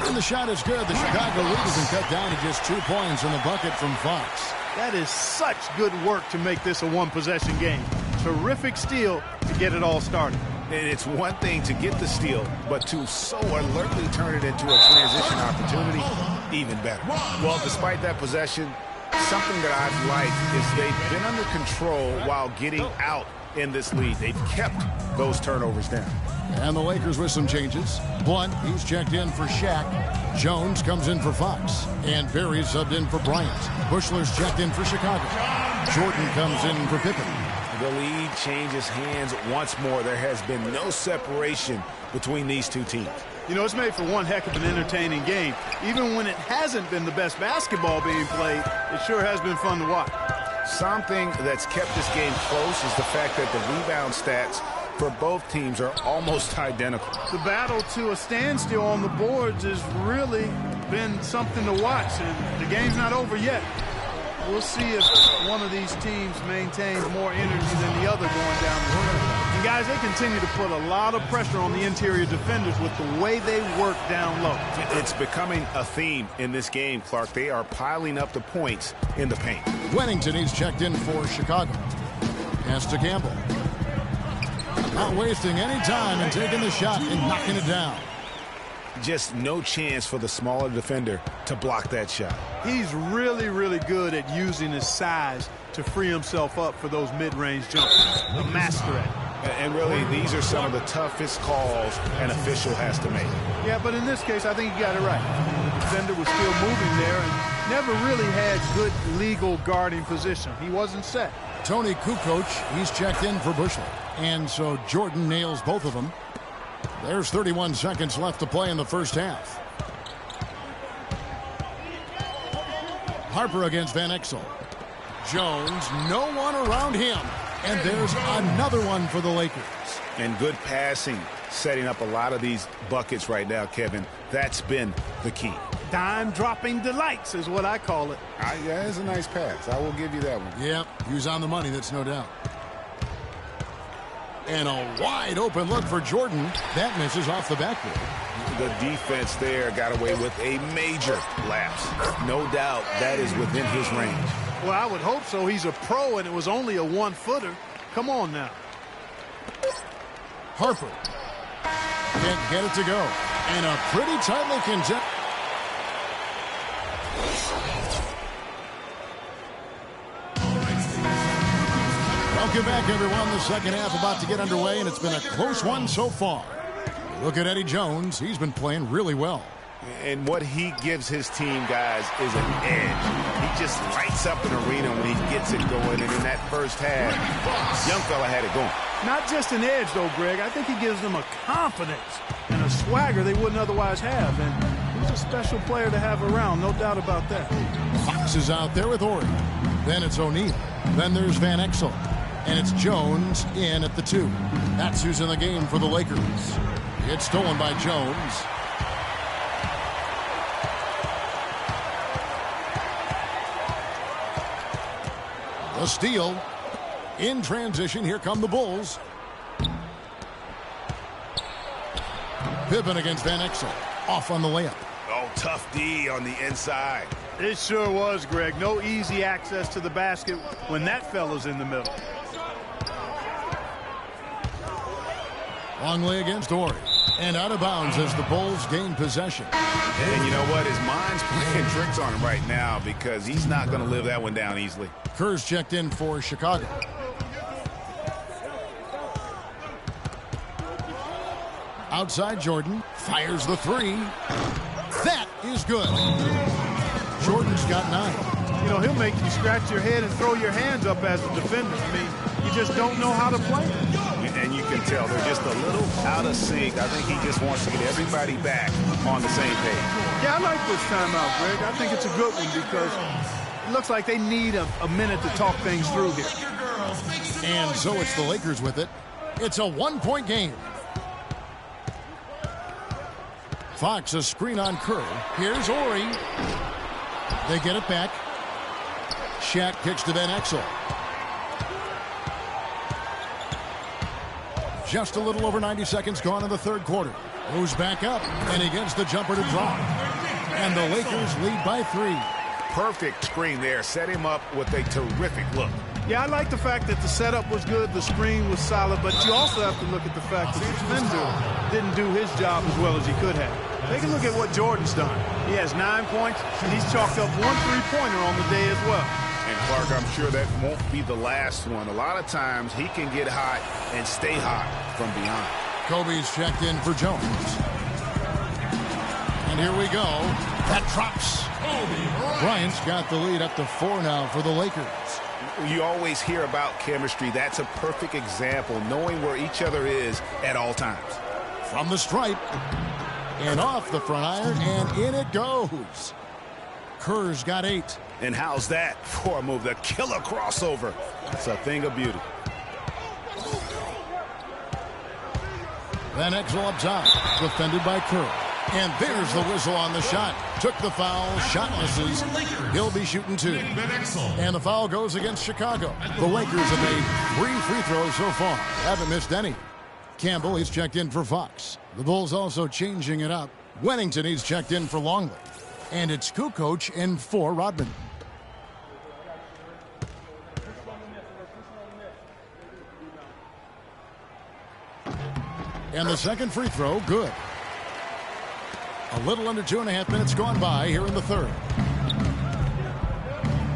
Speaker 2: And the shot is good. The Chicago lead has been cut down to just 2 points in the bucket from Fox.
Speaker 4: That is such good work to make this a 1-possession game. Terrific steal to get it all started.
Speaker 3: And it's one thing to get the steal, but to so alertly turn it into a transition opportunity, even better. Well, despite that possession, something that I've liked is they've been under control while getting out in this lead. They've kept those turnovers down.
Speaker 2: And the Lakers with some changes. Blunt, he's checked in for Shaq. Jones comes in for Fox. And Berry's subbed in for Bryant. Bushler's checked in for Chicago. Jordan comes in for Pippen.
Speaker 3: The lead changes hands once more. There has been no separation between these two teams.
Speaker 4: You know, it's made for one heck of an entertaining game. Even when it hasn't been the best basketball being played, it sure has been fun to watch.
Speaker 3: Something that's kept this game close is the fact that the rebound stats for both teams are almost identical.
Speaker 4: The battle to a standstill on the boards has really been something to watch, and the game's not over yet. We'll see if one of these teams maintains more energy than the other going down the road. And guys, they continue to put a lot of pressure on the interior defenders with the way they work down low.
Speaker 3: It's becoming a theme in this game, Clark. They are piling up the points in the paint.
Speaker 2: Wennington, he's checked in for Chicago. Pass to Campbell. Not wasting any time and taking the shot and knocking it down.
Speaker 3: Just no chance for the smaller defender to block that shot.
Speaker 4: He's really, really good at using his size to free himself up for those mid-range jumpers. A master at it.
Speaker 3: And really, these are some of the toughest calls an official has to make.
Speaker 4: Yeah, but in this case, I think he got it right. The defender was still moving there and never really had good legal guarding position. He wasn't set.
Speaker 2: Tony Kukoc, he's checked in for Bushler. And so Jordan nails both of them. There's 31 seconds left to play in the first half. Harper against Van Exel. Jones, no one around him. And there's another one for the Lakers.
Speaker 3: And good passing, setting up a lot of these buckets right now, Kevin. That's been the key.
Speaker 4: Dime-dropping delights is what I call it.
Speaker 3: Yeah, it's a nice pass. I will give you that one.
Speaker 2: Yep, he was on the money, that's no doubt. And a wide open look for Jordan. That misses off the backboard.
Speaker 3: The defense there got away with a major lapse. No doubt that is within his range.
Speaker 4: Well, I would hope so. He's a pro, and it was only a one-footer. Come on now.
Speaker 2: Harper can't get it to go. And a pretty tightly contested. Welcome back, everyone. The second half about to get underway, and it's been a close one so far. Look at Eddie Jones. He's been playing really well.
Speaker 3: And what he gives his team, guys, is an edge. He just lights up an arena when he gets it going. And in that first half, young fella had it going.
Speaker 4: Not just an edge, though, Greg. I think he gives them a confidence and a swagger they wouldn't otherwise have. And he's a special player to have around, no doubt about that.
Speaker 2: Fox is out there with Ori. Then it's O'Neal. Then there's Van Exel. And it's Jones in at the 2. That's who's in the game for the Lakers. It's stolen by Jones. The steal. In transition, here come the Bulls. Pippen against Van Exel. Off on the layup.
Speaker 3: Oh, tough D on the inside.
Speaker 4: It sure was, Greg. No easy access to the basket when that fella's in the middle.
Speaker 2: Longley against Ori. And out of bounds as the Bulls gain possession.
Speaker 3: And you know what? His mind's playing tricks on him right now because he's not going to live that one down easily.
Speaker 2: Kerr's checked in for Chicago. Outside Jordan. Fires the 3. That is good. Jordan's got 9.
Speaker 4: You know, he'll make you scratch your head and throw your hands up as a defender. I mean, you just don't know how to play it.
Speaker 3: And you can tell they're just a little out of sync. I think he just wants to get everybody back on the same page.
Speaker 4: Yeah, I like this timeout, Greg. I think it's a good one because it looks like they need a minute to talk things through here.
Speaker 2: And so it's the Lakers with it. It's a 1-point game. Fox, a screen on Kerr. Here's Ori. They get it back. Shaq kicks to Van Exel. Just a little over 90 seconds gone in the third quarter. Moves back up, and he gets the jumper to drop. And the Lakers lead by 3.
Speaker 3: Perfect screen there. Set him up with a terrific look.
Speaker 4: Yeah, I like the fact that the setup was good, the screen was solid, but you also have to look at the fact that the defender didn't do his job as well as he could have. Take a look at what Jordan's done. He has 9 points, and he's chalked up 1 3-pointer on the day as well.
Speaker 3: And Clark, I'm sure that won't be the last one. A lot of times he can get hot and stay hot from beyond.
Speaker 2: Kobe's checked in for Jones. And here we go. That drops. Bryant's got the lead up to 4 now for the Lakers.
Speaker 3: You always hear about chemistry. That's a perfect example, knowing where each other is at all times.
Speaker 2: From the stripe. And off the front iron, and in it goes. Kerr's got 8.
Speaker 3: And how's that for a move? The killer crossover. It's a thing of beauty.
Speaker 2: Van Exel up top, defended by Kerr. And there's the whistle on the shot. Took the foul, shot misses. He'll be shooting 2. And the foul goes against Chicago. The Lakers have made 3 free throws so far. Haven't missed any. Campbell, he's checked in for Fox. The Bulls also changing it up. Wennington, he's checked in for Longley. And it's Kukoc in for Rodman. And the second free throw, good. A little under 2.5 minutes gone by here in the third.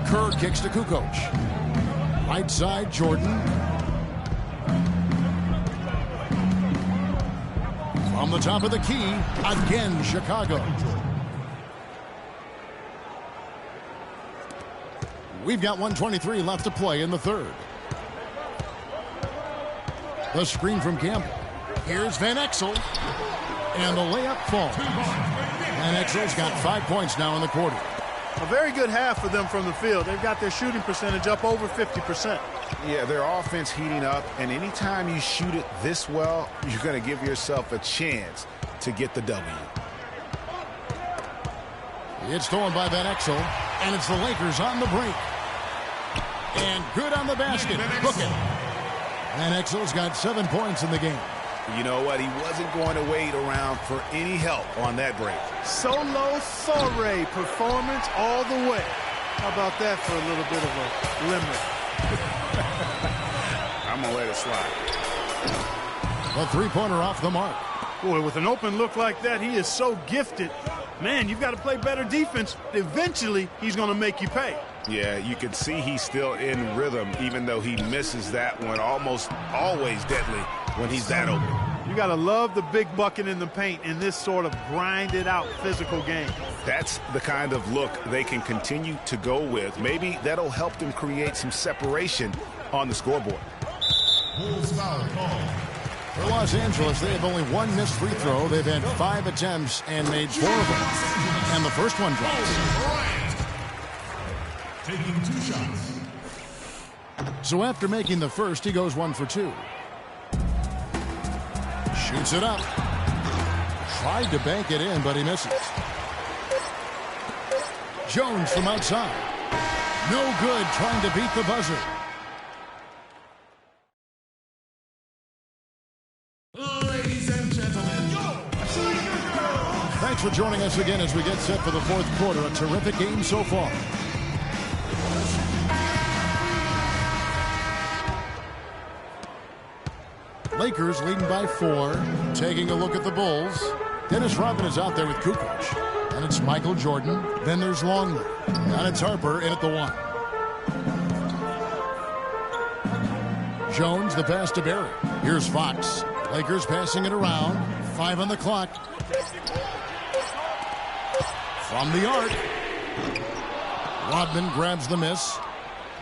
Speaker 2: Kerr kicks to Kukoc. Right side, Jordan. From the top of the key, again, Chicago. We've got 1:23 left to play in the third. The screen from Campbell. Here's Van Exel. And the layup falls. Van Exel's got 5 points now in the quarter.
Speaker 4: A very good half for them from the field. They've got their shooting percentage up over 50%.
Speaker 3: Yeah, their offense heating up, and anytime you shoot it this well, you're going to give yourself a chance to get the W.
Speaker 2: It's stolen by Van Exel, and it's the Lakers on the break. And good on the basket. Look it. Van Exel's got 7 points in the game.
Speaker 3: You know what? He wasn't going to wait around for any help on that break.
Speaker 4: Solo soiree performance all the way. How about that for a little bit of a limerick?
Speaker 3: I'm going to let it slide.
Speaker 2: A three-pointer off the mark.
Speaker 4: Boy, with an open look like that, he is so gifted. Man, you've got to play better defense. Eventually, he's going to make you pay.
Speaker 3: Yeah, you can see he's still in rhythm, even though he misses that one almost always deadly when he's that open.
Speaker 4: You got to love the big bucket in the paint in this sort of grinded-out physical game.
Speaker 3: That's the kind of look they can continue to go with. Maybe that'll help them create some separation on the scoreboard.
Speaker 8: Bulls foul call.
Speaker 2: For Los Angeles, they have only 1 missed free throw. They've had 5 attempts and made 4 of them. And the first one drops.
Speaker 8: Taking 2 shots.
Speaker 2: So after making the first, he goes 1 for 2. Shoots it up. Tried to bank it in, but he misses. Jones from outside. No good, trying to beat the buzzer.
Speaker 8: Ladies and gentlemen,
Speaker 2: Thanks for joining us again as we get set for the fourth quarter. A terrific game so far. Lakers leading by 4. Taking a look at the Bulls. Dennis Rodman is out there with Kukoc. And it's Michael Jordan. Then there's Longley. And it's Harper in at the 1. Jones, the pass to Barry. Here's Fox. Lakers passing it around. 5 on the clock. From the arc. Rodman grabs the miss.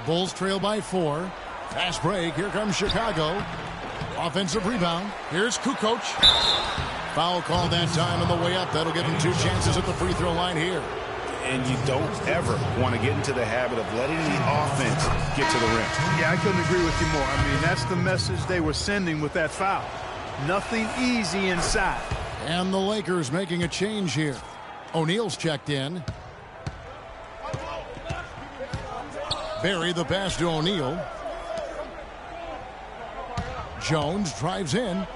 Speaker 2: Bulls trail by 4. Fast break. Here comes Chicago. Offensive rebound. Here's Kukoc. Foul called that time on the way up. That'll give him 2 chances at the free throw line here.
Speaker 3: And you don't ever want to get into the habit of letting the offense get to the rim.
Speaker 4: Yeah, I couldn't agree with you more. I mean, that's the message they were sending with that foul. Nothing easy inside.
Speaker 2: And the Lakers making a change here. O'Neal's checked in. Barry the pass to O'Neal. Jones drives in.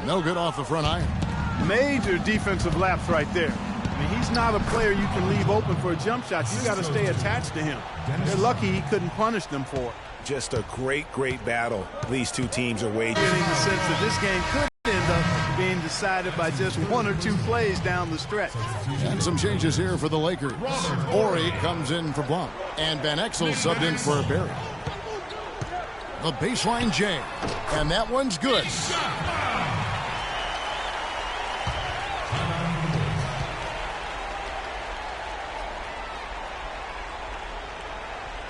Speaker 2: No good off the front iron.
Speaker 4: Major defensive lapse right there. I mean, he's not a player you can leave open for a jump shot. You got to stay attached to him. They're lucky he couldn't punish them for it.
Speaker 3: Just a great battle these two teams are waging.
Speaker 4: Getting the sense that this game could end up being decided by just 1 or 2 plays down the stretch.
Speaker 2: And some changes here for the Lakers. Ori comes in for Blount, and Van Exel subbed in for Barry. The baseline J, and that one's good.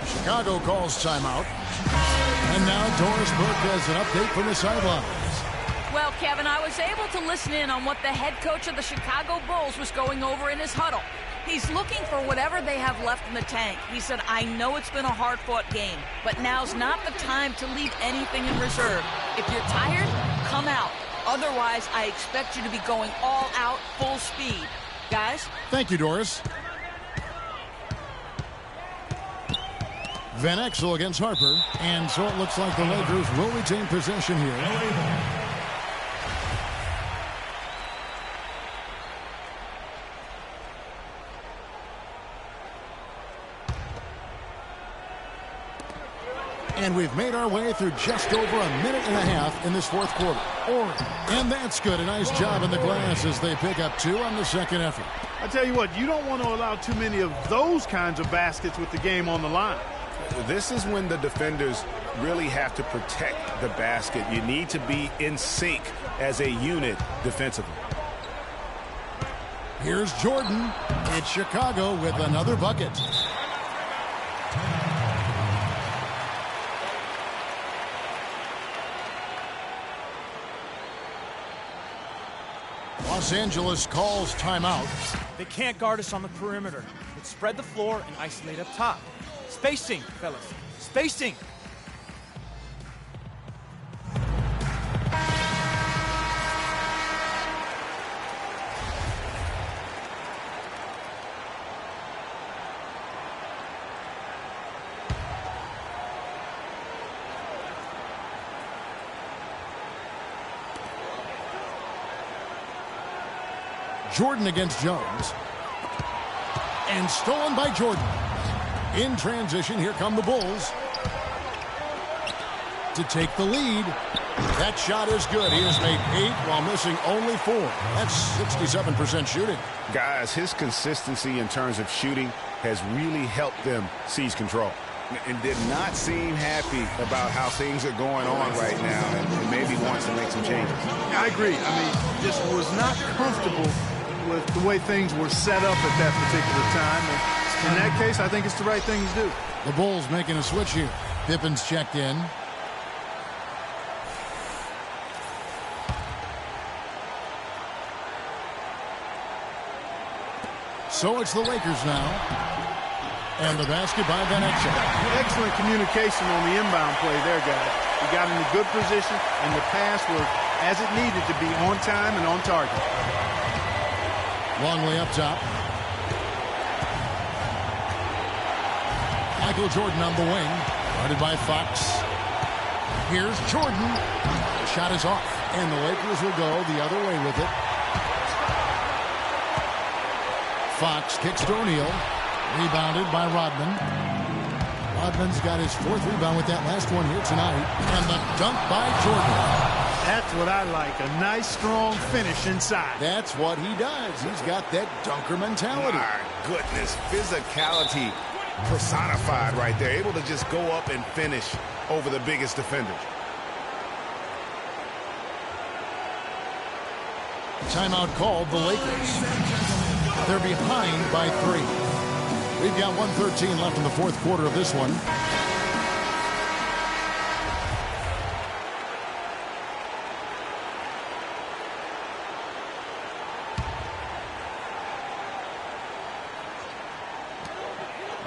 Speaker 2: Chicago calls timeout. And now Doris Burke has an update from the sidelines.
Speaker 7: Well, Kevin, I was able to listen in on what the head coach of the Chicago Bulls was going over in his huddle. He's looking for whatever they have left in the tank. He said, I know it's been a hard-fought game, but now's not the time to leave anything in reserve. If you're tired, come out. Otherwise, I expect you to be going all out, full speed. Guys?
Speaker 2: Thank you, Doris. Van Exel against Harper, and so it looks like the Lakers will retain possession here. And we've made our way through just over a minute and a half in this fourth quarter. And that's good. A nice job in the glass as they pick up 2 on the second effort.
Speaker 4: I tell you what, you don't want to allow too many of those kinds of baskets with the game on the line.
Speaker 3: This is when the defenders really have to protect the basket. You need to be in sync as a unit defensively.
Speaker 2: Here's Jordan. It's Chicago with another bucket. Los Angeles calls timeout.
Speaker 12: They can't guard us on the perimeter. Let's spread the floor and isolate up top. Spacing, fellas. Spacing.
Speaker 2: Jordan against Jones. And stolen by Jordan. In transition, here come the Bulls. To take the lead. That shot is good. He has made 8 while missing only 4. That's 67% shooting.
Speaker 3: Guys, his consistency in terms of shooting has really helped them seize control. And did not seem happy about how things are going on right now, and maybe wants to make some changes.
Speaker 4: I agree. I mean, just was not comfortable with the way things were set up at that particular time. And in that case, I think it's the right thing to do.
Speaker 2: The Bulls making a switch here. Pippen's checked in. So it's the Lakers now. And the basket by Van Exel.
Speaker 4: Excellent communication on the inbound play there, guys. He got in a good position, and the pass was as it needed to be, on time and on target.
Speaker 2: Longley up top. Michael Jordan on the wing. Guarded by Fox. Here's Jordan. The shot is off. And the Lakers will go the other way with it. Fox kicks to O'Neal. Rebounded by Rodman. Rodman's got his 4th rebound with that last one here tonight. And the dunk by Jordan.
Speaker 4: That's what I like. A nice, strong finish inside.
Speaker 2: That's what he does. He's got that dunker mentality.
Speaker 3: My goodness. Physicality personified right there. Able to just go up and finish over the biggest defender.
Speaker 2: Timeout called the Lakers. They're behind by 3. We've got 1:13 left in the fourth quarter of this one.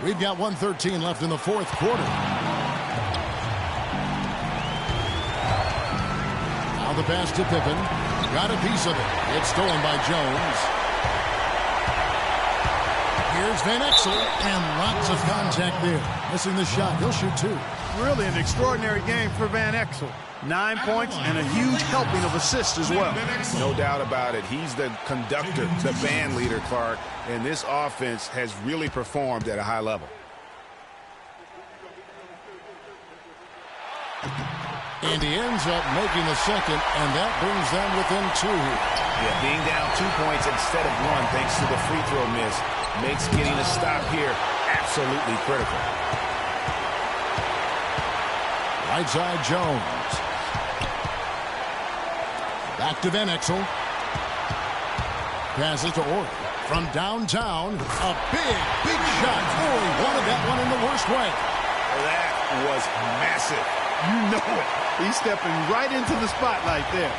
Speaker 2: We've got 1:13 left in the fourth quarter. Now the pass to Pippen. Got a piece of it. It's stolen by Jones. Here's Van Exel, and lots of contact there. Missing the shot. He'll shoot 2.
Speaker 4: Really an extraordinary game for Van Exel. 9 points and a huge helping of assists as well.
Speaker 3: No doubt about it. He's the conductor, the band leader, Clark, and this offense has really performed at a high level.
Speaker 2: And he ends up making the second, and that brings them within 2 here.
Speaker 3: Yeah, being down 2 points instead of 1 thanks to the free throw miss makes getting a stop here absolutely critical.
Speaker 2: Right side Jones. Back to Van Exel. Passes to Ori. From downtown, a big shot. Ori wanted that one in the worst way.
Speaker 3: That was massive.
Speaker 4: You know it. He's stepping right into the spotlight there.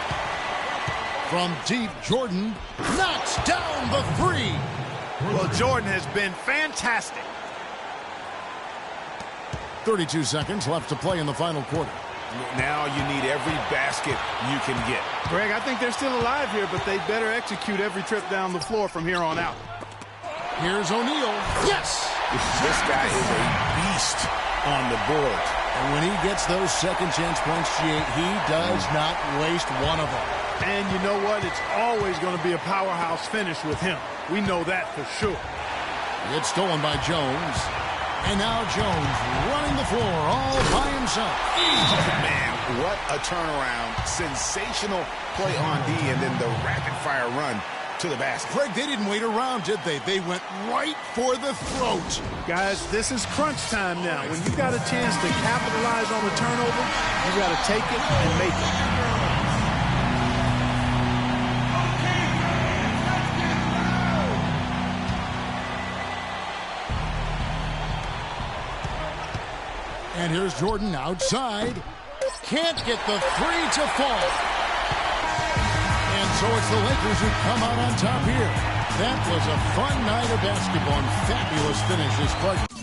Speaker 2: From deep, Jordan knocks down the 3.
Speaker 4: Well, Jordan has been fantastic.
Speaker 2: 32 seconds left to play in the final quarter.
Speaker 3: Now you need every basket you can get.
Speaker 4: Greg, I think they're still alive here, but they better execute every trip down the floor from here on out.
Speaker 2: Here's O'Neal. Yes!
Speaker 3: This guy is a beast on the board.
Speaker 2: And when he gets those second chance points, he does not waste one of them.
Speaker 4: And you know what? It's always going to be a powerhouse finish with him. We know that for sure.
Speaker 2: It's stolen by Jones. And now Jones running the floor all by himself.
Speaker 3: Oh, man, what a turnaround. Sensational play on D, and then the rapid-fire run to the basket.
Speaker 2: Craig, they didn't wait around, did they? They went right for the throat.
Speaker 4: Guys, this is crunch time now. When you got a chance to capitalize on the turnover, you got to take it and make it.
Speaker 2: And here's Jordan outside. Can't get the 3 to fall. And so it's the Lakers who come out on top here. That was a fun night of basketball and fabulous finish this part.